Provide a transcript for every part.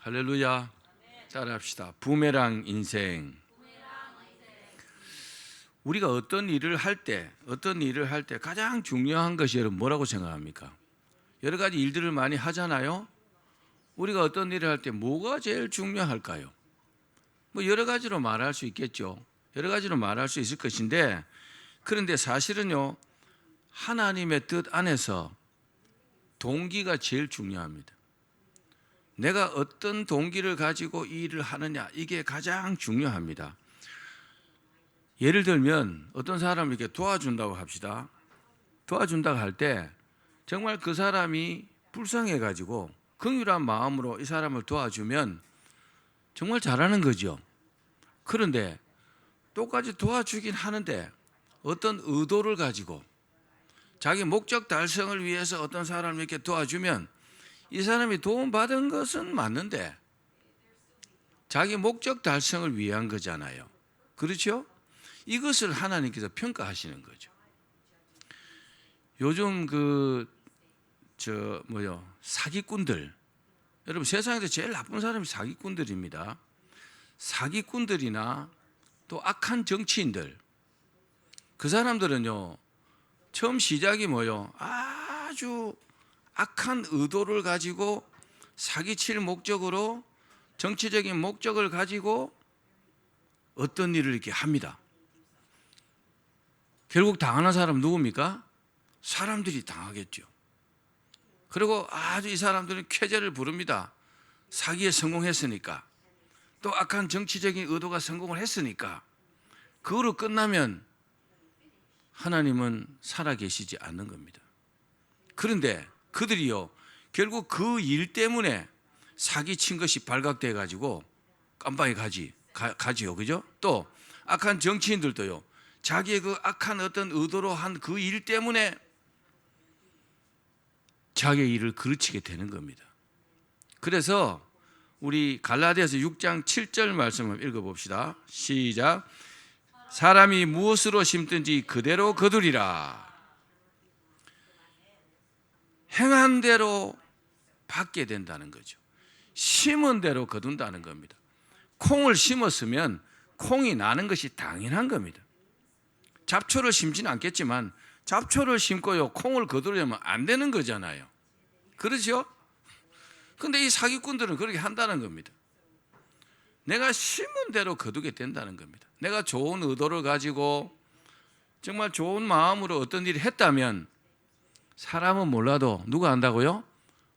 할렐루야. 따라합시다. 부메랑 인생. 우리가 어떤 일을 할 때 가장 중요한 것이 여러분 뭐라고 생각합니까? 여러 가지 일들을 많이 하잖아요. 우리가 어떤 일을 할 때 뭐가 제일 중요할까요? 뭐 여러 가지로 말할 수 있겠죠. 여러 가지로 말할 수 있을 것인데, 그런데 사실은요, 하나님의 뜻 안에서 동기가 제일 중요합니다. 내가 어떤 동기를 가지고 이 일을 하느냐, 이게 가장 중요합니다. 예를 들면 어떤 사람을 이렇게 도와준다고 합시다. 도와준다고 할 때 정말 그 사람이 불쌍해 가지고 긍휼한 마음으로 이 사람을 도와주면 정말 잘하는 거죠. 그런데 똑같이 도와주긴 하는데 어떤 의도를 가지고 자기 목적 달성을 위해서 어떤 사람을 이렇게 도와주면 이 사람이 도움받은 것은 맞는데 자기 목적 달성을 위한 거잖아요. 그렇죠? 이것을 하나님께서 평가하시는 거죠. 요즘 사기꾼들, 여러분 세상에서 제일 나쁜 사람이 사기꾼들입니다. 사기꾼들이나 또 악한 정치인들, 그 사람들은요, 처음 시작이 아주 악한 의도를 가지고 사기칠 목적으로, 정치적인 목적을 가지고 어떤 일을 이렇게 합니다. 결국 당하는 사람은 누굽니까? 사람들이 당하겠죠. 그리고 아주 이 사람들은 쾌재를 부릅니다. 사기에 성공했으니까, 또 악한 정치적인 의도가 성공을 했으니까. 그거로 끝나면 하나님은 살아계시지 않는 겁니다. 그런데 그들이요, 결국 그 일 때문에 사기친 것이 발각돼 가지고 깜빵에 가지요. 그죠? 또 악한 정치인들도요, 자기의 그 악한 어떤 의도로 한 그 일 때문에 자기의 일을 그르치게 되는 겁니다. 그래서 우리 갈라디아서 6장 7절 말씀을 읽어봅시다. 시작. 사람이 무엇으로 심든지 그대로 거두리라. 행한 대로 받게 된다는 거죠. 심은 대로 거둔다는 겁니다. 콩을 심었으면 콩이 나는 것이 당연한 겁니다. 잡초를 심지는 않겠지만 잡초를 심고요, 콩을 거두려면 안 되는 거잖아요. 그렇죠? 근데 이 사기꾼들은 그렇게 한다는 겁니다. 내가 심은 대로 거두게 된다는 겁니다. 내가 좋은 의도를 가지고 정말 좋은 마음으로 어떤 일을 했다면 사람은 몰라도 누가 안다고요?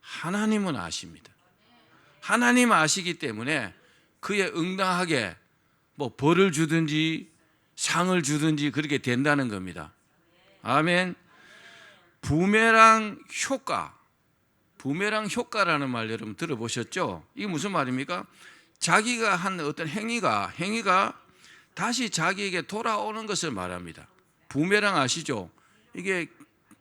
하나님은 아십니다. 하나님 아시기 때문에 그에 응당하게 벌을 주든지 상을 주든지 그렇게 된다는 겁니다. 아멘. 부메랑 효과라는 말 여러분 들어보셨죠? 이게 무슨 말입니까? 자기가 한 어떤 행위가 다시 자기에게 돌아오는 것을 말합니다. 부메랑 아시죠? 이게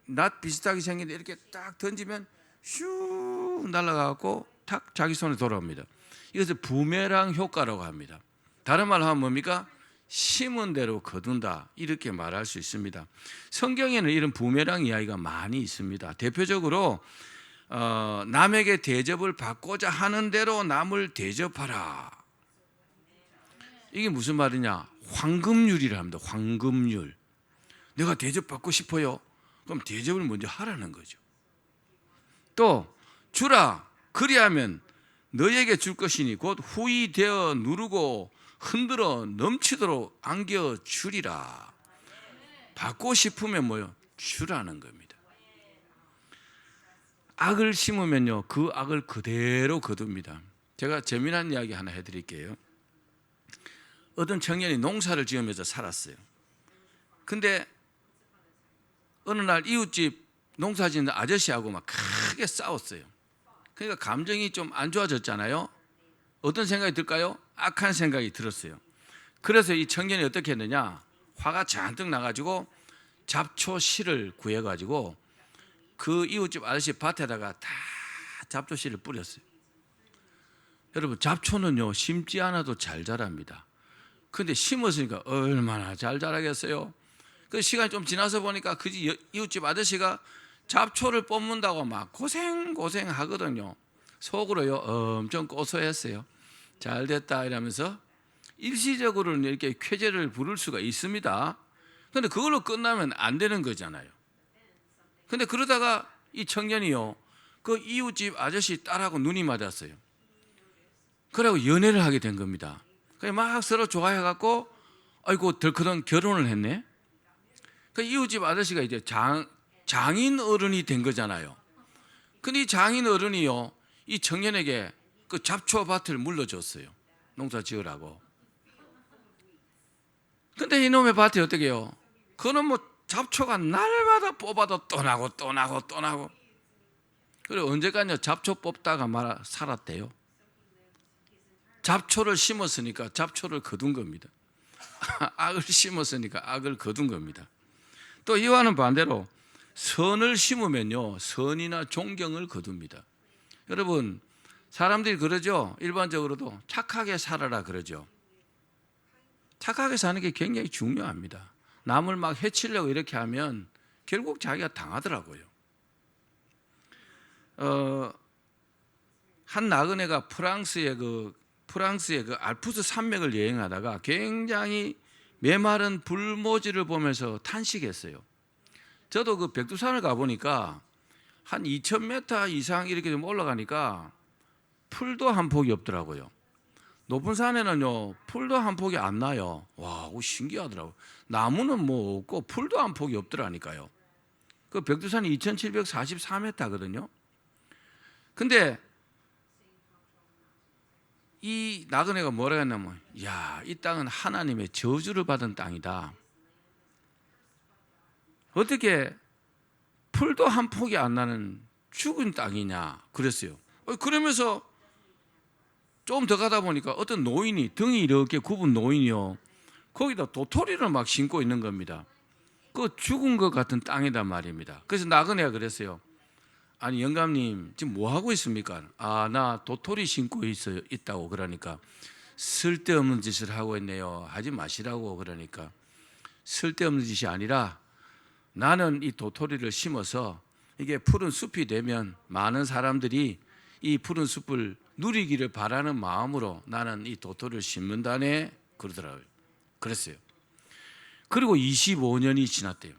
낫 비슷하게 생긴데 이렇게 딱 던지면 슉 날아가고 탁 자기 손에 돌아옵니다. 이것을 부메랑 효과라고 합니다. 다른 말로 하면 뭡니까? 심은 대로 거둔다, 이렇게 말할 수 있습니다. 성경에는 이런 부메랑 이야기가 많이 있습니다. 대표적으로 남에게 대접을 받고자 하는 대로 남을 대접하라. 이게 무슨 말이냐? 황금률이라 합니다. 황금률. 내가 대접받고 싶어요. 그럼 대접을 먼저 하라는 거죠. 또 주라, 그리하면 너에게 줄 것이니 곧 후히 되어 누르고 흔들어 넘치도록 안겨주리라. 받고 싶으면 주라는 겁니다. 악을 심으면요, 그 악을 그대로 거둡니다. 제가 재미난 이야기 하나 해드릴게요. 어떤 청년이 농사를 지으면서 살았어요. 근데 어느 날 이웃집 농사 짓는 아저씨하고 막 크게 싸웠어요. 그러니까 감정이 좀 안 좋아졌잖아요. 어떤 생각이 들까요? 악한 생각이 들었어요. 그래서 이 청년이 어떻게 했느냐, 화가 잔뜩 나가지고 잡초씨를 구해가지고 그 이웃집 아저씨 밭에다가 다 잡초씨를 뿌렸어요. 여러분, 잡초는요 심지 않아도 잘 자랍니다. 근데 심었으니까 얼마나 잘 자라겠어요. 그 시간이 좀 지나서 보니까 그 이웃집 아저씨가 잡초를 뽑는다고 막 고생하거든요. 속으로요 엄청 고소했어요. 잘 됐다 이러면서 일시적으로는 이렇게 쾌재를 부를 수가 있습니다. 그런데 그걸로 끝나면 안 되는 거잖아요. 근데 그러다가 이 청년이요 그 이웃집 아저씨 딸하고 눈이 맞았어요. 그러고 연애를 하게 된 겁니다. 그냥 막 서로 좋아해갖고 아이고 덜커덩 결혼을 했네. 그 이웃집 아저씨가 이제 장인 어른이 된 거잖아요. 근데 이 장인 어른이요 이 청년에게 그 잡초밭을 물려줬어요. 농사 지으라고. 근데 이놈의 밭이 어떻게 해요? 그는 뭐 잡초가 날마다 뽑아도 또 나고 또 나고 또 나고. 그리고 언제까지 잡초 뽑다가 살았대요. 잡초를 심었으니까 잡초를 거둔 겁니다. 악을 심었으니까 악을 거둔 겁니다. 또 이와는 반대로 선을 심으면요 선이나 존경을 거둡니다. 여러분 사람들이 그러죠. 일반적으로도 착하게 살아라 그러죠. 착하게 사는 게 굉장히 중요합니다. 남을 막 해치려고 이렇게 하면 결국 자기가 당하더라고요. 한 나그네가 프랑스의 그 알프스 산맥을 여행하다가 굉장히 메마른 불모지를 보면서 탄식했어요. 저도 그 백두산을 가보니까 한 2,000m 이상 이렇게 좀 올라가니까 풀도 한 폭이 없더라고요. 높은 산에는요 풀도 한 폭이 안 나요. 와, 신기하더라고요. 나무는 뭐 없고 풀도 한 폭이 없더라니까요. 그 백두산이 2,744m거든요. 근데 이 나그네가 뭐라 했냐면, 야, 이 땅은 하나님의 저주를 받은 땅이다. 어떻게 풀도 한 폭이 안 나는 죽은 땅이냐 그랬어요. 그러면서 좀 더 가다 보니까 어떤 노인이 등이 이렇게 굽은 노인이요 거기다 도토리를 막 심고 있는 겁니다. 그 죽은 것 같은 땅이란 말입니다. 그래서 나그네가 그랬어요. 아니 영감님 지금 뭐 하고 있습니까? 아, 나 도토리 심고 있다고. 그러니까 쓸데없는 짓을 하고 있네요. 하지 마시라고. 그러니까 쓸데없는 짓이 아니라 나는 이 도토리를 심어서 이게 푸른 숲이 되면 많은 사람들이 이 푸른 숲을 누리기를 바라는 마음으로 나는 이 도토리를 심는다네 그러더라고요. 그랬어요. 그리고 25년이 지났대요.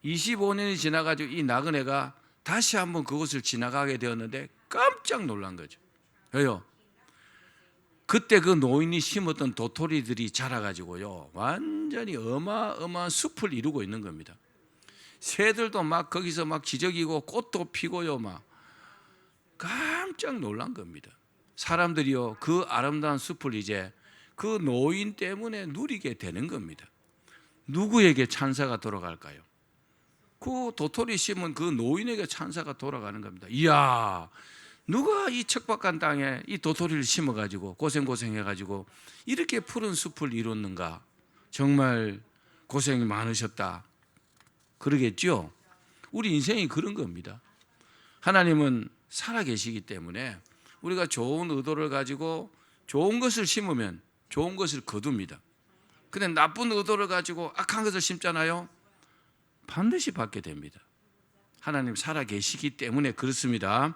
25년이 지나가지고 이 나그네가 다시 한번 그곳을 지나가게 되었는데 깜짝 놀란 거죠. 왜요? 그때 그 노인이 심었던 도토리들이 자라가지고요 완전히 어마어마한 숲을 이루고 있는 겁니다. 새들도 막 거기서 막 지저귀고 꽃도 피고요 막 깜짝 놀란 겁니다. 사람들이요 그 아름다운 숲을 이제 그 노인 때문에 누리게 되는 겁니다. 누구에게 찬사가 돌아갈까요? 그 도토리 심은 그 노인에게 찬사가 돌아가는 겁니다. 이야, 누가 이 척박한 땅에 이 도토리를 심어가지고 고생해가지고 이렇게 푸른 숲을 이뤘는가. 정말 고생이 많으셨다 그러겠죠. 우리 인생이 그런 겁니다. 하나님은 살아계시기 때문에 우리가 좋은 의도를 가지고 좋은 것을 심으면 좋은 것을 거둡니다. 근데 나쁜 의도를 가지고 악한 것을 심잖아요. 반드시 받게 됩니다. 하나님 살아계시기 때문에 그렇습니다.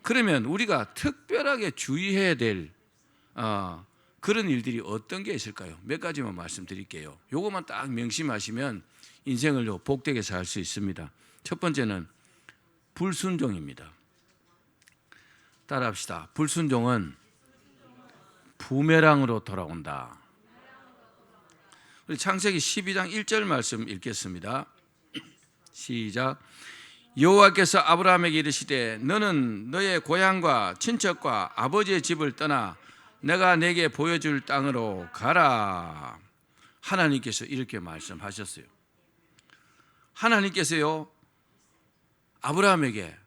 그러면 우리가 특별하게 주의해야 될 그런 일들이 어떤 게 있을까요? 몇 가지만 말씀드릴게요. 요것만 딱 명심하시면 인생을 복되게 살 수 있습니다. 첫 번째는 불순종입니다. 따라합시다. 불순종은 부메랑으로 돌아온다. 우리 창세기 12장 1절 말씀 읽겠습니다. 시작. 여호와께서 아브라함에게 이르시되 너는 너의 고향과 친척과 아버지의 집을 떠나 내가 내게 보여줄 땅으로 가라. 하나님께서 이렇게 말씀하셨어요. 하나님께서요 아브라함에게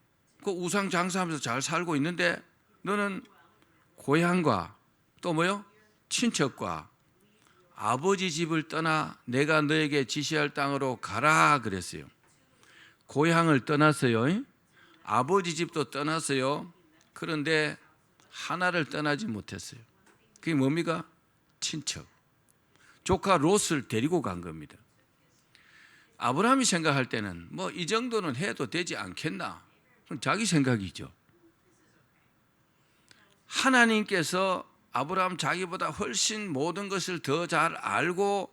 그 우상 장사하면서 잘 살고 있는데 너는 고향과 또 뭐요? 친척과 아버지 집을 떠나 내가 너에게 지시할 땅으로 가라 그랬어요. 고향을 떠났어요. 아버지 집도 떠났어요. 그런데 하나를 떠나지 못했어요. 그게 뭡니까? 친척. 조카 롯을 데리고 간 겁니다. 아브라함이 생각할 때는 뭐 이 정도는 해도 되지 않겠나? 그건 자기 생각이죠. 하나님께서 아브라함 자기보다 훨씬 모든 것을 더 잘 알고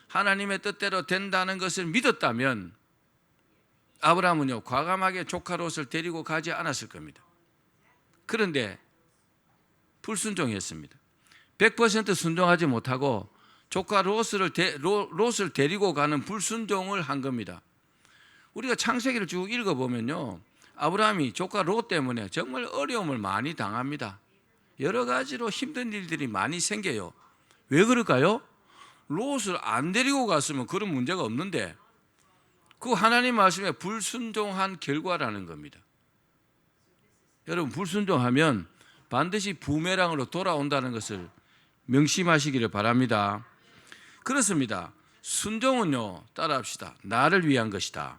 하나님의 뜻대로 된다는 것을 믿었다면 아브라함은요 과감하게 조카 롯을 데리고 가지 않았을 겁니다. 그런데 불순종했습니다. 100% 순종하지 못하고 조카 롯을 데리고 가는 불순종을 한 겁니다. 우리가 창세기를 쭉 읽어보면요 아브라함이 조카 롯 때문에 정말 어려움을 많이 당합니다. 여러 가지로 힘든 일들이 많이 생겨요. 왜 그럴까요? 롯을 안 데리고 갔으면 그런 문제가 없는데 그 하나님 말씀에 불순종한 결과라는 겁니다. 여러분 불순종하면 반드시 부메랑으로 돌아온다는 것을 명심하시기를 바랍니다. 그렇습니다. 순종은요 따라합시다. 나를 위한 것이다.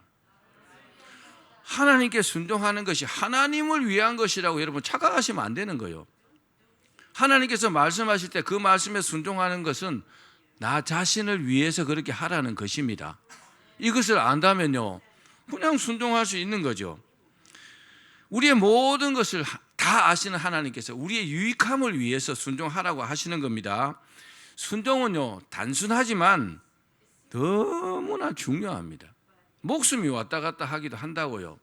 하나님께 순종하는 것이 하나님을 위한 것이라고 여러분 착각하시면 안 되는 거예요. 하나님께서 말씀하실 때 그 말씀에 순종하는 것은 나 자신을 위해서 그렇게 하라는 것입니다. 이것을 안다면요 그냥 순종할 수 있는 거죠. 우리의 모든 것을 다 아시는 하나님께서 우리의 유익함을 위해서 순종하라고 하시는 겁니다. 순종은요 단순하지만 너무나 중요합니다. 목숨이 왔다 갔다 하기도 한다고요.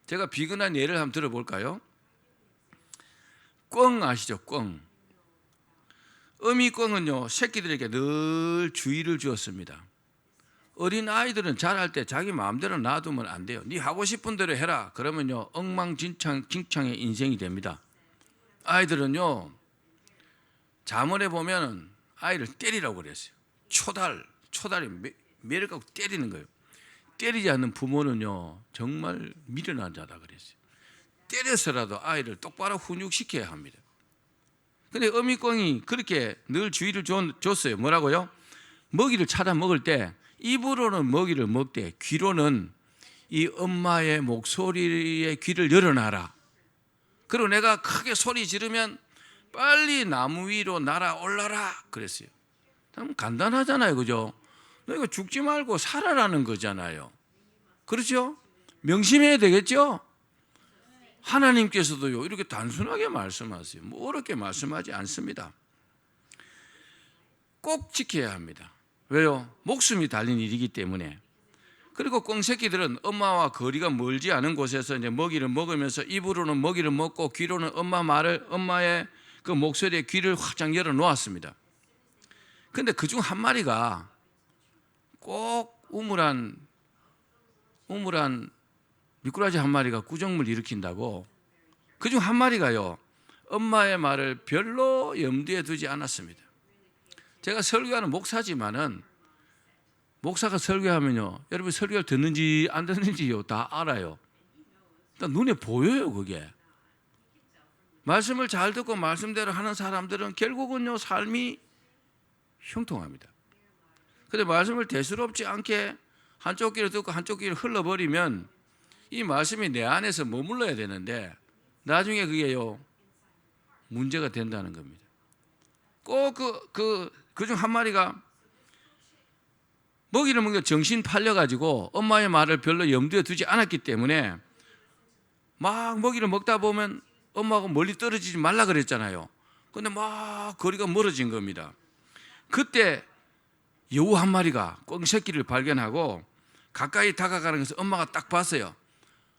제가 비근한 예를 한번 들어볼까요? 꿩 아시죠? 꿩. 어미꿩은요 새끼들에게 늘 주의를 주었습니다. 어린 아이들은 자랄 때 자기 마음대로 놔두면 안 돼요. 네 하고 싶은 대로 해라. 그러면요 엉망진창의 인생이 됩니다. 아이들은요 잠언에 보면 아이를 때리라고 그랬어요. 초달이 매를 갖고 때리는 거예요. 때리지 않는 부모는요 정말 미련한 자다 그랬어요. 때려서라도 아이를 똑바로 훈육시켜야 합니다. 근데 어미꿩이 그렇게 늘 주의를 줬어요. 뭐라고요? 먹이를 찾아 먹을 때 입으로는 먹이를 먹되 귀로는 이 엄마의 목소리에 귀를 열어놔라. 그리고 내가 크게 소리 지르면 빨리 나무 위로 날아올라라 그랬어요. 참 간단하잖아요. 그죠? 너희가 죽지 말고 살아라는 거잖아요. 그렇죠? 명심해야 되겠죠? 하나님께서도요 이렇게 단순하게 말씀하세요. 뭐 어렵게 말씀하지 않습니다. 꼭 지켜야 합니다. 왜요? 목숨이 달린 일이기 때문에. 그리고 꿩 새끼들은 엄마와 거리가 멀지 않은 곳에서 이제 먹이를 먹으면서 입으로는 먹이를 먹고 귀로는 엄마의 그 목소리에 귀를 활짝 열어 놓았습니다. 근데 그중 한 마리가 꼭 우물한 미꾸라지 한 마리가 구정물 일으킨다고 그중 한 마리가요 엄마의 말을 별로 염두에 두지 않았습니다. 제가 설교하는 목사지만은 목사가 설교하면요 여러분 설교를 듣는지 안 듣는지요 다 알아요. 눈에 보여요. 그게 말씀을 잘 듣고 말씀대로 하는 사람들은 결국은요 삶이 형통합니다. 근데 말씀을 대수롭지 않게 한쪽 귀를 듣고 한쪽 귀를 흘러버리면 이 말씀이 내 안에서 머물러야 되는데 나중에 그게요 문제가 된다는 겁니다. 꼭 그중 한 마리가 먹이를 먹여 정신 팔려가지고 엄마의 말을 별로 염두에 두지 않았기 때문에 막 먹이를 먹다 보면 엄마하고 멀리 떨어지지 말라 그랬잖아요. 근데 막 거리가 멀어진 겁니다. 그때 여우 한 마리가 꿩 새끼를 발견하고 가까이 다가가는 것을 엄마가 딱 봤어요.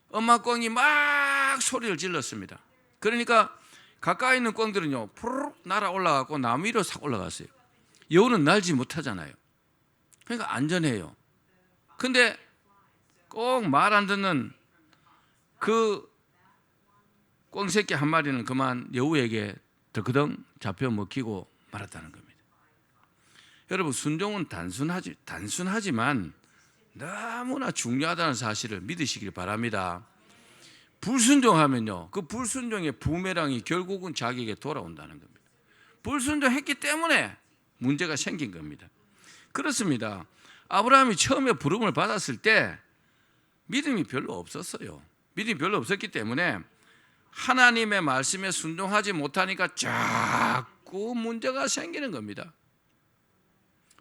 엄마 꿩이 막 소리를 질렀습니다. 그러니까 가까이 있는 꿩들은요 푸르륵 날아 올라가고 나무 위로 싹 올라갔어요. 여우는 날지 못하잖아요. 그러니까 안전해요. 근데 꼭 말 안 듣는 그 꿩 새끼 한 마리는 그만 여우에게 덜그덩 잡혀 먹히고 말았다는 겁니다. 여러분 순종은 단순하지만 너무나 중요하다는 사실을 믿으시길 바랍니다. 불순종하면요 그 불순종의 부메랑이 결국은 자기에게 돌아온다는 겁니다. 불순종했기 때문에 문제가 생긴 겁니다. 그렇습니다. 아브라함이 처음에 부름을 받았을 때 믿음이 별로 없었어요. 믿음이 별로 없었기 때문에 하나님의 말씀에 순종하지 못하니까 자꾸 문제가 생기는 겁니다.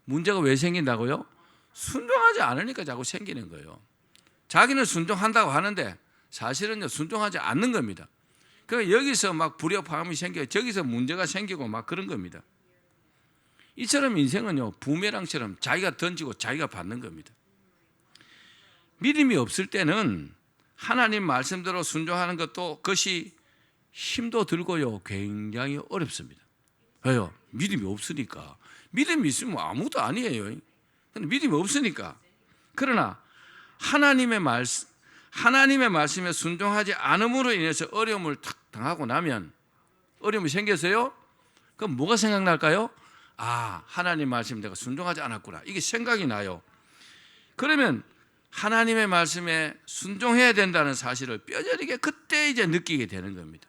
문제가 왜 생긴다고요? 순종하지 않으니까 자꾸 생기는 거예요. 자기는 순종한다고 하는데 사실은요 순종하지 않는 겁니다. 그 여기서 막 불협화음이 생겨 저기서 문제가 생기고 막 그런 겁니다. 이처럼 인생은요 부메랑처럼 자기가 던지고 자기가 받는 겁니다. 믿음이 없을 때는 하나님 말씀대로 순종하는 것도 그것이 힘도 들고요 굉장히 어렵습니다. 왜요? 믿음이 없으니까. 믿음이 있으면 아무것도 아니에요. 근데 믿음이 없으니까. 그러나 하나님의 말씀에 순종하지 않음으로 인해서 어려움을 탁 당하고 나면 어려움이 생겼어요? 그럼 뭐가 생각날까요? 아, 하나님 말씀 내가 순종하지 않았구나. 이게 생각이 나요. 그러면 하나님의 말씀에 순종해야 된다는 사실을 뼈저리게 그때 이제 느끼게 되는 겁니다.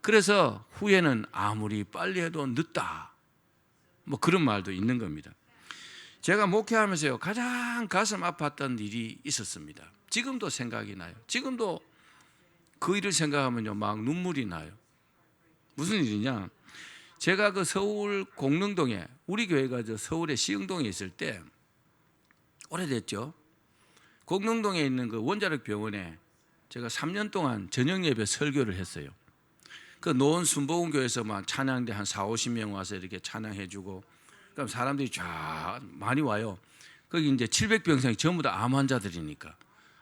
그래서 후에는 아무리 빨리 해도 늦다. 뭐 그런 말도 있는 겁니다. 제가 목회하면서요 가장 가슴 아팠던 일이 있었습니다. 지금도 생각이 나요. 지금도 그 일을 생각하면요 막 눈물이 나요. 무슨 일이냐? 제가 그 서울 공릉동에 우리 교회가 저 서울의 시흥동에 있을 때 오래됐죠. 공릉동에 있는 그 원자력 병원에 제가 3년 동안 저녁 예배 설교를 했어요. 그 노원 순복음교회에서만 찬양대 한 40-50명 와서 이렇게 찬양해주고, 그럼 사람들이 쫙 많이 와요. 거기 이제 700병상이 전부 다 암 환자들이니까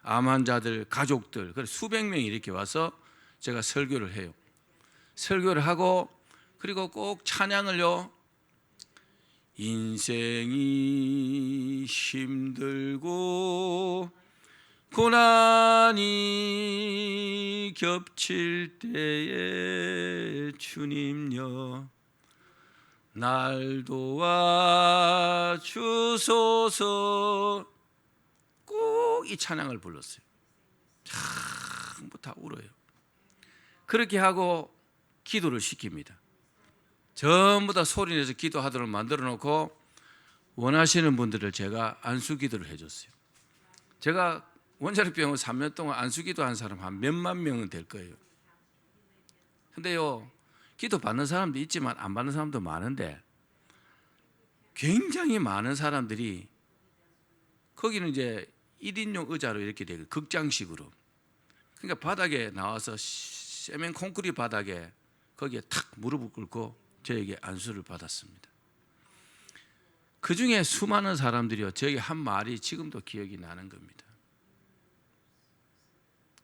암 환자들 가족들 그래서 수백 명이 이렇게 와서 제가 설교를 해요. 설교를 하고 그리고 꼭 찬양을요. 인생이 힘들고 고난이 겹칠 때에 주님여 날 도와주소서 꼭 이 찬양을 불렀어요. 전부 다 울어요. 그렇게 하고 기도를 시킵니다. 전부 다 소리내서 기도하도록 만들어 놓고 원하시는 분들을 제가 안수기도를 해줬어요. 제가 원자력병원 3년 동안 안수기도 한 사람 한 몇만 명은 될 거예요. 근데요 기도 받는 사람도 있지만 안 받는 사람도 많은데 굉장히 많은 사람들이 거기는 이제 1인용 의자로 이렇게 되고 극장식으로, 그러니까 바닥에 나와서 세면 콘크리트 바닥에 거기에 탁 무릎을 꿇고 저에게 안수를 받았습니다. 그 중에 수많은 사람들이요 저에게 한 말이 지금도 기억이 나는 겁니다.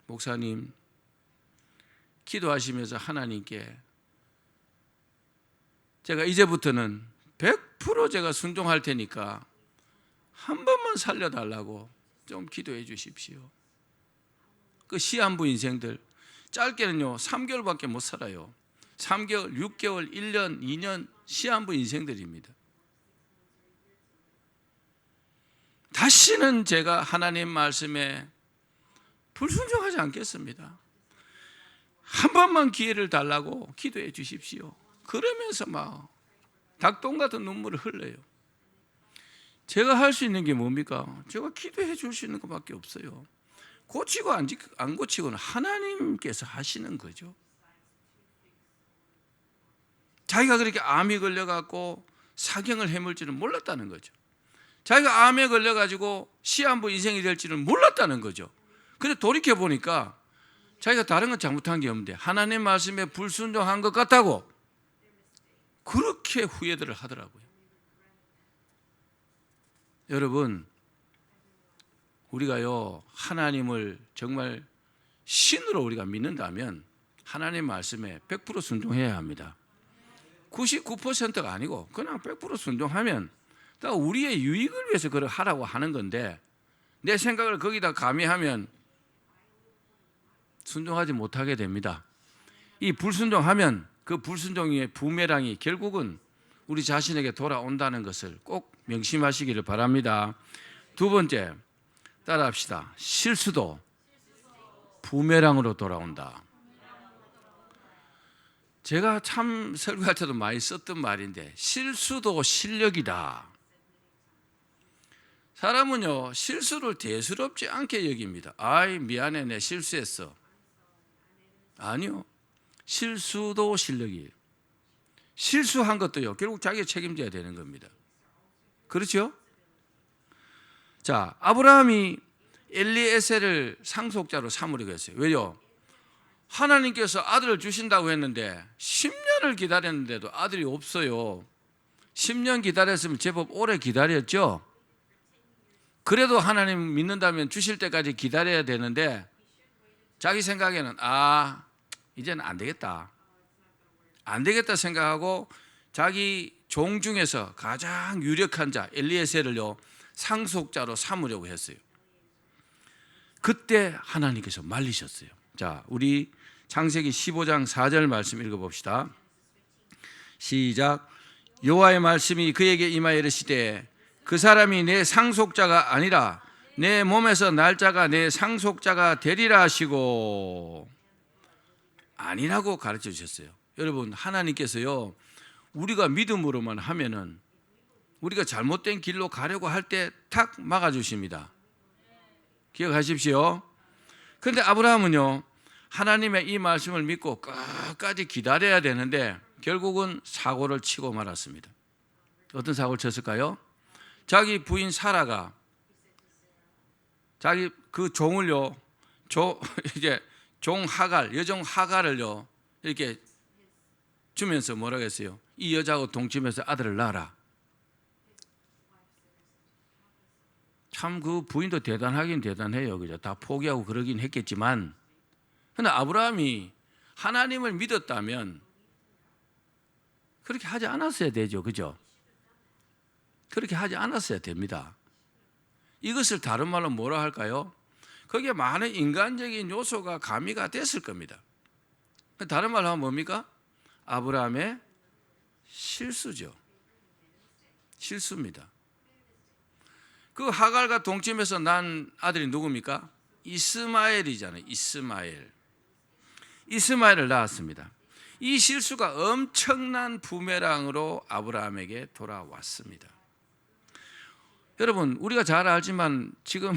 목사님, 기도하시면서 하나님께 제가 이제부터는 100% 제가 순종할 테니까 한 번만 살려달라고 좀 기도해 주십시오. 그 시한부 인생들 짧게는요 3개월밖에 못 살아요. 3개월, 6개월, 1년, 2년 시한부 인생들입니다. 다시는 제가 하나님 말씀에 불순종하지 않겠습니다. 한 번만 기회를 달라고 기도해 주십시오. 그러면서 막 닭똥 같은 눈물을 흘려요. 제가 할 수 있는 게 뭡니까? 제가 기도해 줄 수 있는 것밖에 없어요. 고치고 안 고치고는 하나님께서 하시는 거죠. 자기가 그렇게 암이 걸려갖고 사경을 해물지는 몰랐다는 거죠. 자기가 암에 걸려가지고 시한부 인생이 될지는 몰랐다는 거죠. 근데 돌이켜보니까 자기가 다른 건 잘못한 게 없는데 하나님 말씀에 불순종한 것 같다고 그렇게 후회들을 하더라고요. 여러분, 우리가요 하나님을 정말 신으로 우리가 믿는다면 하나님 말씀에 100% 순종해야 합니다. 99%가 아니고 그냥 100% 순종하면 다 우리의 유익을 위해서 그걸 하라고 하는 건데 내 생각을 거기다 가미하면 순종하지 못하게 됩니다. 이 불순종하면 그 불순종의 부메랑이 결국은 우리 자신에게 돌아온다는 것을 꼭 명심하시기를 바랍니다. 두 번째, 따라합시다. 실수도 부메랑으로 돌아온다. 제가 참 설교할 때도 많이 썼던 말인데 실수도 실력이다. 사람은요 실수를 대수롭지 않게 여깁니다. 아이 미안해 내 실수했어. 아니요, 실수도 실력이에요. 실수한 것도요 결국 자기가 책임져야 되는 겁니다. 그렇죠? 자, 아브라함이 엘리에셀을 상속자로 삼으려고 했어요. 왜요? 하나님께서 아들을 주신다고 했는데 10년을 기다렸는데도 아들이 없어요. 10년 기다렸으면 제법 오래 기다렸죠. 그래도 하나님 믿는다면 주실 때까지 기다려야 되는데 자기 생각에는 이제는 안 되겠다. 안 되겠다 생각하고 자기 종 중에서 가장 유력한 자 엘리에셀을요 상속자로 삼으려고 했어요. 그때 하나님께서 말리셨어요. 자, 우리 창세기 15장 4절 말씀 읽어봅시다. 시작. 여호와의 말씀이 그에게 임하여 이르시되 그 사람이 내 상속자가 아니라 내 몸에서 날짜가 내 상속자가 되리라 하시고 아니라고 가르쳐 주셨어요. 여러분, 하나님께서요 우리가 믿음으로만 하면은 우리가 잘못된 길로 가려고 할 때 탁 막아주십니다. 기억하십시오. 그런데 아브라함은요 하나님의 이 말씀을 믿고 끝까지 기다려야 되는데 결국은 사고를 치고 말았습니다. 어떤 사고를 쳤을까요? 자기 부인 사라가 자기 그 종을요 이제 종 하갈, 여종 하갈을요 이렇게 주면서 뭐라고 했어요? 이 여자하고 동침해서 아들을 낳아라. 참 그 부인도 대단하긴 대단해요. 그죠? 다 포기하고 그러긴 했겠지만, 그러나 아브라함이 하나님을 믿었다면 그렇게 하지 않았어야 되죠. 그죠? 그렇게 하지 않았어야 됩니다. 이것을 다른 말로 뭐라 할까요? 거기에 많은 인간적인 요소가 가미가 됐을 겁니다. 다른 말로 하면 뭡니까? 아브라함의 실수죠. 실수입니다. 그 하갈과 동침해서 난 아들이 누굽니까? 이스마엘이잖아요. 이스마엘을 낳았습니다. 이 실수가 엄청난 부메랑으로 아브라함에게 돌아왔습니다. 여러분, 우리가 잘 알지만 지금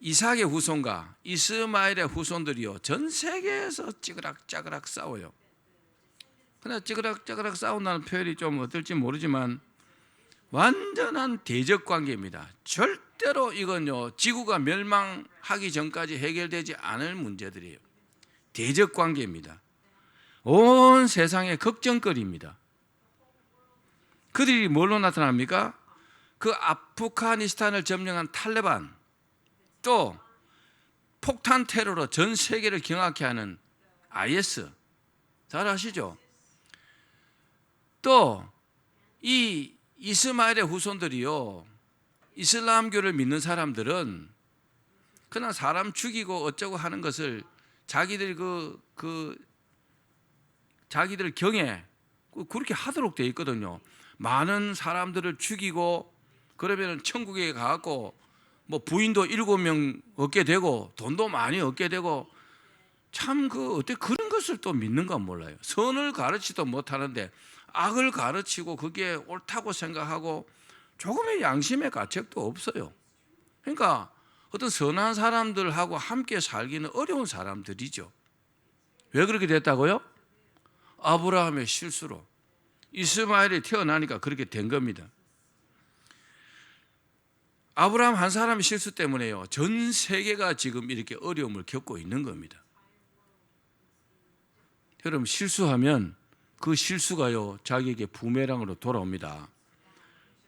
이삭의 후손과 이스마엘의 후손들이요 전 세계에서 찌그락짜그락 싸워요. 그러나 찌그락짜그락 싸운다는 표현이 좀 어떨지 모르지만 완전한 대적 관계입니다. 절대로 이건요 지구가 멸망하기 전까지 해결되지 않을 문제들이에요. 대적 관계입니다. 온 세상의 걱정거리입니다. 그들이 뭘로 나타납니까? 그 아프가니스탄을 점령한 탈레반, 또 폭탄 테러로 전 세계를 경악케 하는 IS, 잘 아시죠? 또 이 이스마엘의 후손들이요 이슬람교를 믿는 사람들은 그냥 사람 죽이고 어쩌고 하는 것을 자기들 자기들 경에 그렇게 하도록 되어 있거든요. 많은 사람들을 죽이고 그러면 천국에 가고 뭐 부인도 7명 얻게 되고 돈도 많이 얻게 되고 참 어떻게 그런 것을 또 믿는가 몰라요. 선을 가르치도 못하는데 악을 가르치고 그게 옳다고 생각하고 조금의 양심의 가책도 없어요. 그러니까 어떤 선한 사람들하고 함께 살기는 어려운 사람들이죠. 왜 그렇게 됐다고요? 아브라함의 실수로. 이스마엘이 태어나니까 그렇게 된 겁니다. 아브라함 한 사람의 실수 때문에요 전 세계가 지금 이렇게 어려움을 겪고 있는 겁니다. 여러분, 실수하면 그 실수가요 자기에게 부메랑으로 돌아옵니다.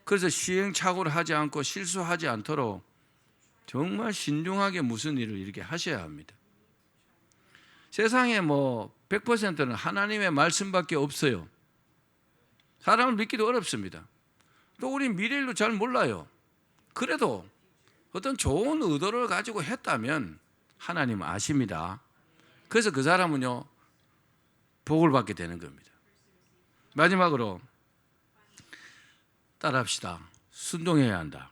그래서 시행착오를 하지 않고 실수하지 않도록 정말 신중하게 무슨 일을 이렇게 하셔야 합니다. 세상에 100%는 하나님의 말씀밖에 없어요. 사람을 믿기도 어렵습니다. 또 우리 미래일도 잘 몰라요. 그래도 어떤 좋은 의도를 가지고 했다면 하나님은 아십니다. 그래서 그 사람은요 복을 받게 되는 겁니다. 마지막으로 따라합시다. 순종해야 한다.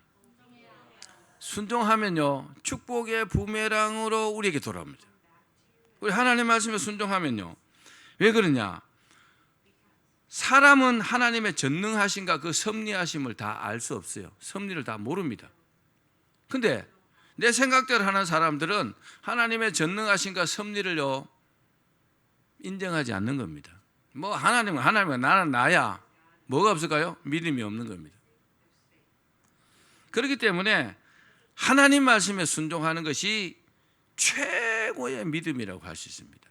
순종하면요 축복의 부메랑으로 우리에게 돌아옵니다. 우리 하나님 말씀에 순종하면요 왜 그러냐? 사람은 하나님의 전능하심과 그 섭리하심을 다 알 수 없어요. 섭리를 다 모릅니다. 근데 내 생각대로 하는 사람들은 하나님의 전능하심과 섭리를요 인정하지 않는 겁니다. 하나님은 나는 나야. 뭐가 없을까요? 믿음이 없는 겁니다. 그렇기 때문에 하나님 말씀에 순종하는 것이 최고의 믿음이라고 할 수 있습니다.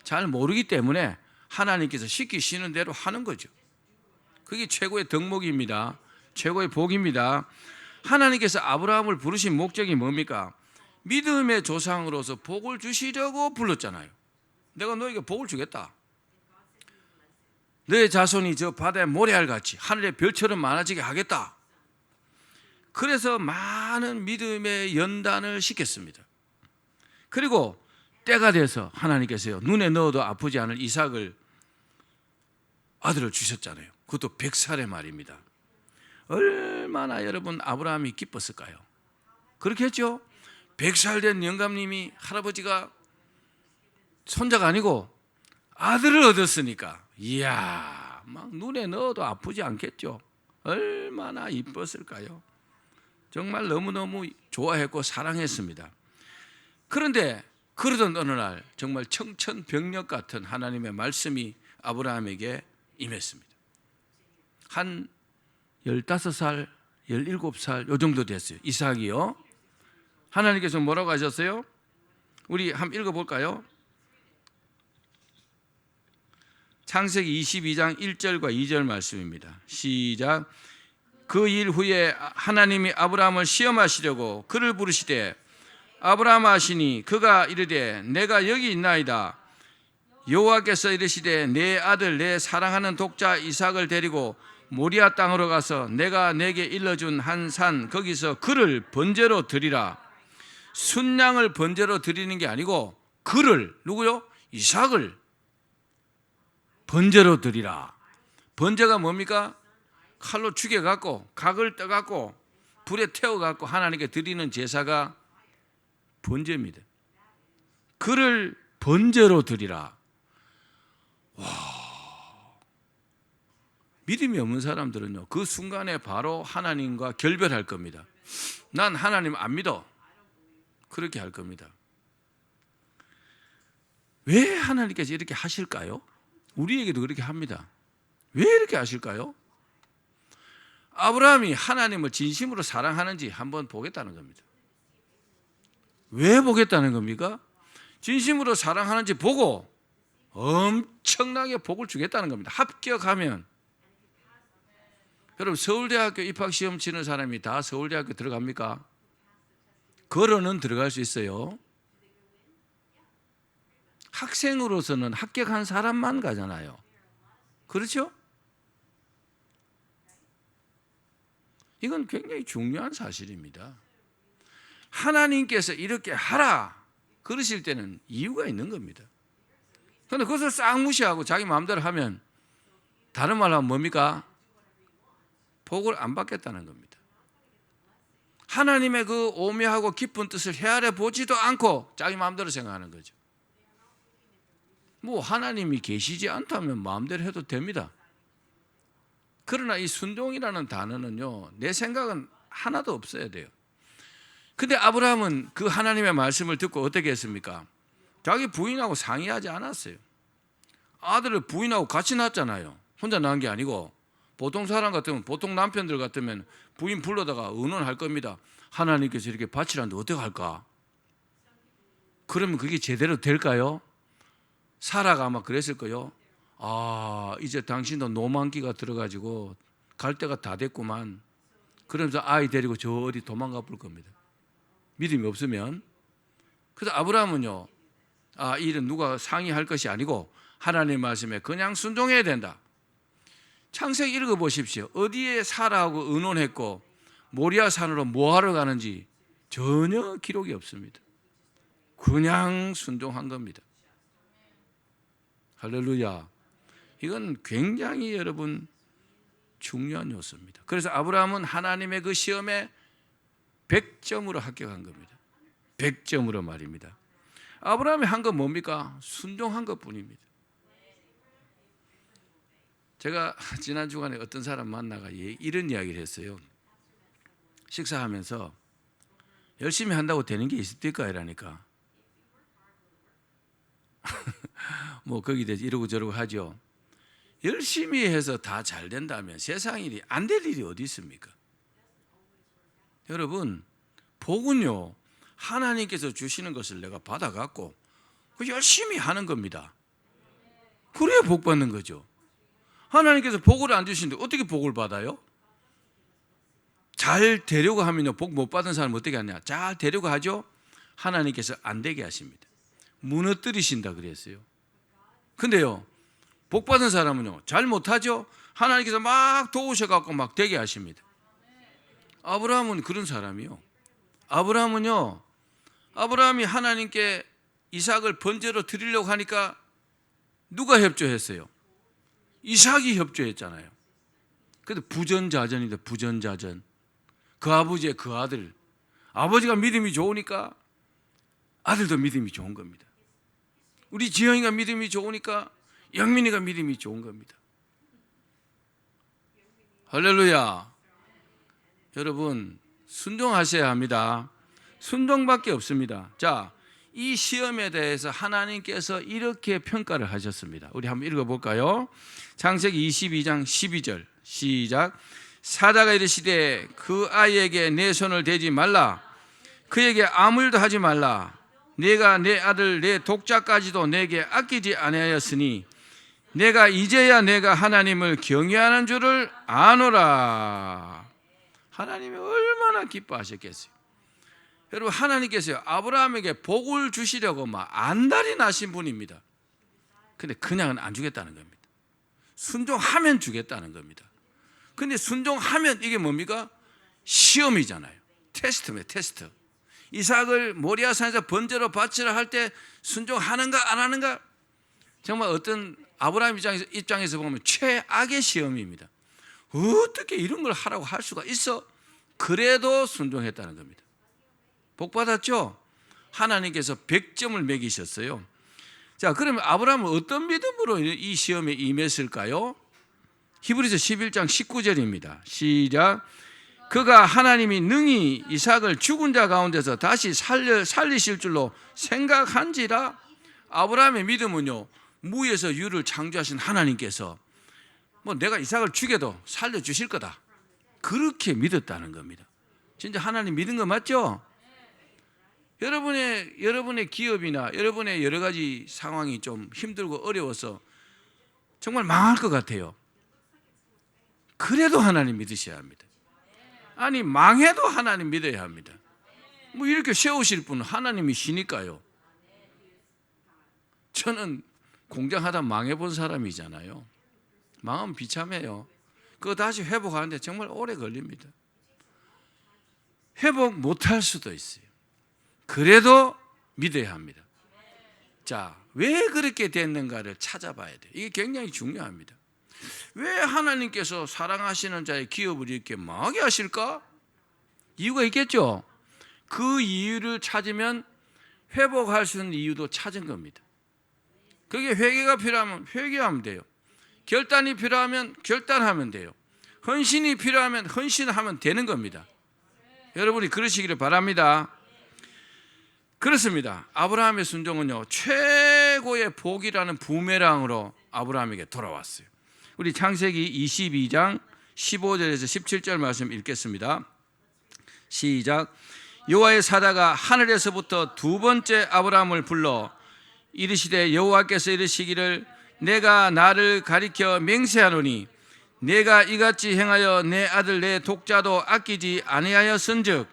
잘 모르기 때문에 하나님께서 시키시는 대로 하는 거죠. 그게 최고의 덕목입니다. 최고의 복입니다. 하나님께서 아브라함을 부르신 목적이 뭡니까? 믿음의 조상으로서 복을 주시려고 불렀잖아요. 내가 너에게 복을 주겠다. 너의 자손이 저 바다의 모래알같이 하늘의 별처럼 많아지게 하겠다. 그래서 많은 믿음의 연단을 시켰습니다. 그리고 때가 돼서 하나님께서요, 눈에 넣어도 아프지 않을 이삭을, 아들을 주셨잖아요. 그것도 100살의 말입니다. 얼마나 여러분 아브라함이 기뻤을까요? 그렇게 했죠. 100살 된 영감님이, 할아버지가 손자가 아니고 아들을 얻었으니까 이야, 막 눈에 넣어도 아프지 않겠죠. 얼마나 이뻤을까요? 정말 너무너무 좋아했고 사랑했습니다. 그런데 그러던 어느 날 정말 청천벽력 같은 하나님의 말씀이 아브라함에게 임했습니다. 한 15살, 17살 요 정도 됐어요. 이삭이요. 하나님께서 뭐라고 하셨어요? 우리 한번 읽어볼까요? 창세기 22장 1절과 2절 말씀입니다. 시작. 그 일 후에 하나님이 아브라함을 시험하시려고 그를 부르시되 아브라함 하시니 그가 이르되 내가 여기 있나이다. 여호와께서 이르시되 내 아들 내 사랑하는 독자 이삭을 데리고 모리아 땅으로 가서 내가 내게 일러준 한 산 거기서 그를 번제로 드리라. 순양을 번제로 드리는 게 아니고 그를, 누구요? 이삭을 번제로 드리라. 번제가 뭡니까? 칼로 죽여갖고 각을 떠갖고 불에 태워갖고 하나님께 드리는 제사가 번제입니다. 그를 번제로 드리라. 와, 믿음이 없는 사람들은요, 그 순간에 바로 하나님과 결별할 겁니다. 난 하나님 안 믿어. 그렇게 할 겁니다. 왜 하나님께서 이렇게 하실까요? 우리에게도 그렇게 합니다. 왜 이렇게 하실까요? 아브라함이 하나님을 진심으로 사랑하는지 한번 보겠다는 겁니다. 왜 보겠다는 겁니까? 진심으로 사랑하는지 보고 엄청나게 복을 주겠다는 겁니다. 합격하면. 여러분, 서울대학교 입학시험 치는 사람이 다 서울대학교 들어갑니까? 걸어는 들어갈 수 있어요. 학생으로서는 합격한 사람만 가잖아요. 그렇죠? 이건 굉장히 중요한 사실입니다. 하나님께서 이렇게 하라 그러실 때는 이유가 있는 겁니다. 그런데 그것을 싹 무시하고 자기 마음대로 하면 다른 말로 하면 뭡니까? 복을 안 받겠다는 겁니다. 하나님의 그 오묘하고 깊은 뜻을 헤아려 보지도 않고 자기 마음대로 생각하는 거죠. 뭐 하나님이 계시지 않다면 마음대로 해도 됩니다. 그러나 이 순종이라는 단어는요, 내 생각은 하나도 없어야 돼요. 근데 아브라함은 그 하나님의 말씀을 듣고 어떻게 했습니까? 자기 부인하고 상의하지 않았어요. 아들을 부인하고 같이 낳았잖아요. 혼자 낳은 게 아니고. 보통 사람 같으면, 보통 남편들 같으면 부인 불러다가 의논할 겁니다. 하나님께서 이렇게 바치라는데 어떻게 할까? 그러면 그게 제대로 될까요? 사라가 아마 그랬을 거요. 아, 이제 당신도 노만기가 들어가지고 갈 때가 다 됐구만. 그러면서 아이 데리고 저 어디 도망가 볼 겁니다. 믿음이 없으면. 그래서 아브라함은요, 아, 이 일은 누가 상의할 것이 아니고 하나님의 말씀에 그냥 순종해야 된다. 창세기 읽어보십시오. 어디에 사라하고 의논했고 모리아 산으로 뭐하러 가는지 전혀 기록이 없습니다. 그냥 순종한 겁니다. 할렐루야. 이건 굉장히 여러분 중요한 요소입니다. 그래서 아브라함은 하나님의 그 시험에 100점으로 합격한 겁니다. 100점으로 말입니다. 아브라함이 한 건 뭡니까? 순종한 것뿐입니다. 제가 지난 주간에 어떤 사람 만나가 이런 이야기를 했어요. 식사하면서 열심히 한다고 되는 게 있습니까? 이러니까 뭐 거기 대해서 이러고 저러고 하죠. 열심히 해서 다 잘 된다면 세상 일이 안 될 일이 어디 있습니까? 여러분, 복은요, 하나님께서 주시는 것을 내가 받아갖고 열심히 하는 겁니다. 그래야 복 받는 거죠. 하나님께서 복을 안 주시는데 어떻게 복을 받아요? 잘 되려고 하면요, 복 못 받은 사람은 어떻게 하냐? 잘 되려고 하죠? 하나님께서 안 되게 하십니다. 무너뜨리신다 그랬어요. 근데요, 복 받은 사람은요, 잘 못하죠? 하나님께서 막 도우셔갖고 막 되게 하십니다. 아브라함은 그런 사람이요. 아브라함이 하나님께 이삭을 번제로 드리려고 하니까 누가 협조했어요? 이삭이 협조했잖아요. 근데 부전자전이다, 부전자전. 그 아버지의 그 아들. 아버지가 믿음이 좋으니까 아들도 믿음이 좋은 겁니다. 우리 지영이가 믿음이 좋으니까 영민이가 믿음이 좋은 겁니다. 할렐루야. 여러분, 순종하셔야 합니다. 순종밖에 없습니다. 자, 이 시험에 대해서 하나님께서 이렇게 평가를 하셨습니다. 우리 한번 읽어볼까요? 창세기 22장 12절 시작. 사자가 이르시되 그 아이에게 내 손을 대지 말라. 그에게 아무 일도 하지 말라. 내가 내 아들 내 독자까지도 내게 아끼지 아니하였으니 내가 이제야 내가 하나님을 경외하는 줄을 아노라. 하나님이 얼마나 기뻐하셨겠어요. 여러분, 하나님께서요, 아브라함에게 복을 주시려고 막 안달이 나신 분입니다. 근데 그냥은 안 주겠다는 겁니다. 순종하면 주겠다는 겁니다. 근데 순종하면 이게 뭡니까? 시험이잖아요. 테스트입니다, 테스트. 이삭을 모리아산에서 번제로 바치라 할 때 순종하는가 안 하는가? 정말 어떤 아브라함 입장에서 보면 최악의 시험입니다. 어떻게 이런 걸 하라고 할 수가 있어? 그래도 순종했다는 겁니다. 복 받았죠? 하나님께서 100점을 매기셨어요. 자, 그러면 아브라함은 어떤 믿음으로 이 시험에 임했을까요? 히브리서 11장 19절입니다. 시작. 그가 하나님이 능히 이삭을 죽은 자 가운데서 다시 살리실 줄로 생각한지라. 아브라함의 믿음은요, 무에서 유를 창조하신 하나님께서 뭐 내가 이삭을 죽여도 살려주실 거다, 그렇게 믿었다는 겁니다. 진짜 하나님 믿은 거 맞죠? 여러분의 기업이나 여러분의 여러 가지 상황이 좀 힘들고 어려워서 정말 망할 것 같아요. 그래도 하나님 믿으셔야 합니다. 아니, 망해도 하나님 믿어야 합니다. 뭐 이렇게 세우실 분은 하나님이시니까요. 저는 공장하다 망해본 사람이잖아요. 망하면 비참해요. 그거 다시 회복하는데 정말 오래 걸립니다. 회복 못할 수도 있어요. 그래도 믿어야 합니다. 자, 왜 그렇게 됐는가를 찾아봐야 돼요. 이게 굉장히 중요합니다. 왜 하나님께서 사랑하시는 자의 기업을 이렇게 망하게 하실까? 이유가 있겠죠. 그 이유를 찾으면 회복할 수 있는 이유도 찾은 겁니다. 그게 회개가 필요하면 회개하면 돼요. 결단이 필요하면 결단하면 돼요. 헌신이 필요하면 헌신하면 되는 겁니다. 여러분이 그러시기를 바랍니다. 그렇습니다. 아브라함의 순종은요, 최고의 복이라는 부메랑으로 아브라함에게 돌아왔어요. 우리 창세기 22장 15절에서 17절 말씀 읽겠습니다. 시작. 여호와의 사자가 하늘에서부터 두 번째 아브라함을 불러 이르시되 여호와께서 이르시기를 내가 나를 가리켜 맹세하노니 내가 이같이 행하여 내 아들 내 독자도 아끼지 아니하였은즉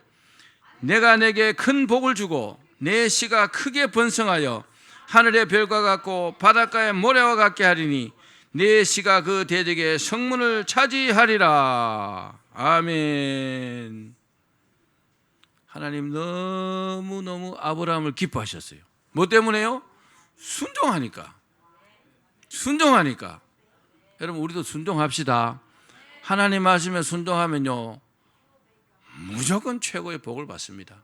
내가 내게 큰 복을 주고 내 씨가 크게 번성하여 하늘의 별과 같고 바닷가의 모래와 같게 하리니 내 씨가 그 대적의 성문을 차지하리라. 아멘. 하나님 너무너무 아브라함을 기뻐하셨어요. 뭐 때문에요? 순종하니까. 여러분, 우리도 순종합시다. 하나님 말씀에 순종하면요, 무조건 최고의 복을 받습니다.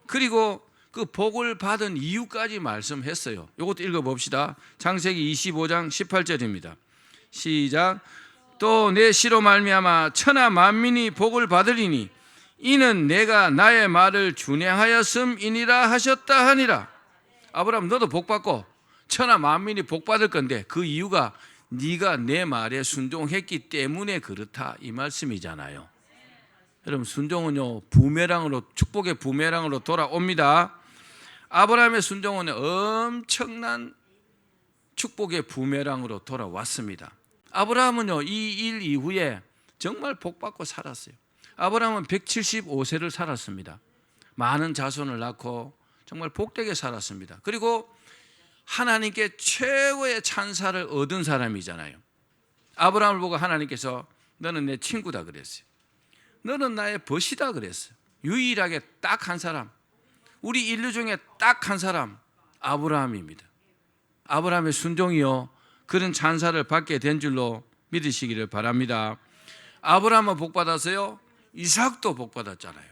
그리고 그 복을 받은 이유까지 말씀했어요. 이것도 읽어봅시다. 창세기 25장 18절입니다. 시작. 또 내 씨로 말미암아 천하 만민이 복을 받으리니 이는 내가 나의 말을 준행하였음이니라 하셨다 하니라. 아브라함, 너도 복 받고 천하 만민이 복 받을 건데 그 이유가 네가 내 말에 순종했기 때문에 그렇다, 이 말씀이잖아요. 여러분 순종은요 부메랑으로, 축복의 부메랑으로 돌아옵니다. 아브라함의 순종은 엄청난 축복의 부메랑으로 돌아왔습니다. 아브라함은요 이 일 이후에 정말 복받고 살았어요. 아브라함은 175세를 살았습니다. 많은 자손을 낳고 정말 복되게 살았습니다. 그리고 하나님께 최고의 찬사를 얻은 사람이잖아요. 아브라함을 보고 하나님께서 너는 내 친구다 그랬어요. 너는 나의 벗이다 그랬어요. 유일하게 딱 한 사람, 우리 인류 중에 딱 한 사람, 아브라함입니다. 아브라함의 순종이요 그런 찬사를 받게 된 줄로 믿으시기를 바랍니다. 아브라함은 복받았어요. 이삭도 복받았잖아요.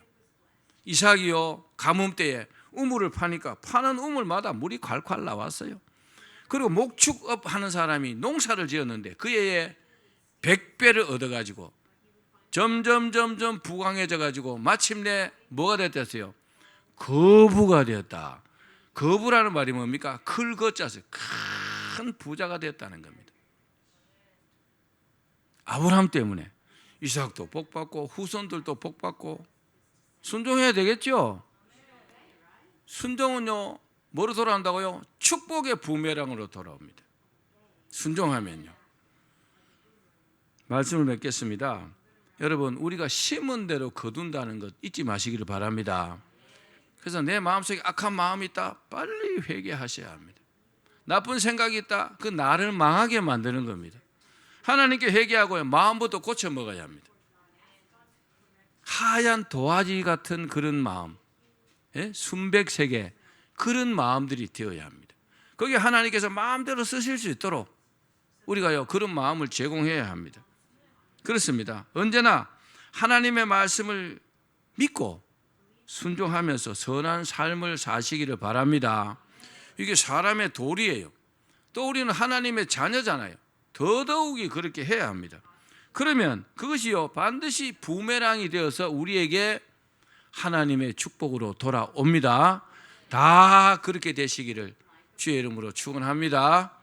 이삭이요 가뭄 때에 우물을 파니까 파는 우물마다 물이 콸콸 나왔어요. 그리고 목축업 하는 사람이 농사를 지었는데 그 해에 100배를 얻어가지고 점점 부강해져 가지고 마침내 뭐가 됐댔어요? 거부가 되었다. 거부라는 말이 뭡니까? 클 거자서 큰 부자가 됐다는 겁니다. 아브라함 때문에 이삭도 복받고 후손들도 복받고 순종해야 되겠죠. 순종은요 뭐로 돌아온다고요? 축복의 부메랑으로 돌아옵니다. 순종하면요. 말씀을 맺겠습니다. 여러분 우리가 심은 대로 거둔다는 것 잊지 마시기를 바랍니다. 그래서 내 마음속에 악한 마음이 있다, 빨리 회개하셔야 합니다. 나쁜 생각이 있다, 그 나를 망하게 만드는 겁니다. 하나님께 회개하고요 마음부터 고쳐 먹어야 합니다. 하얀 도화지 같은 그런 마음, 순백색의 그런 마음들이 되어야 합니다. 거기에 하나님께서 마음대로 쓰실 수 있도록 우리가요 그런 마음을 제공해야 합니다. 그렇습니다. 언제나 하나님의 말씀을 믿고 순종하면서 선한 삶을 사시기를 바랍니다. 이게 사람의 도리예요. 또 우리는 하나님의 자녀잖아요. 더더욱이 그렇게 해야 합니다. 그러면 그것이요 반드시 부메랑이 되어서 우리에게 하나님의 축복으로 돌아옵니다. 다 그렇게 되시기를 주의 이름으로 축원합니다.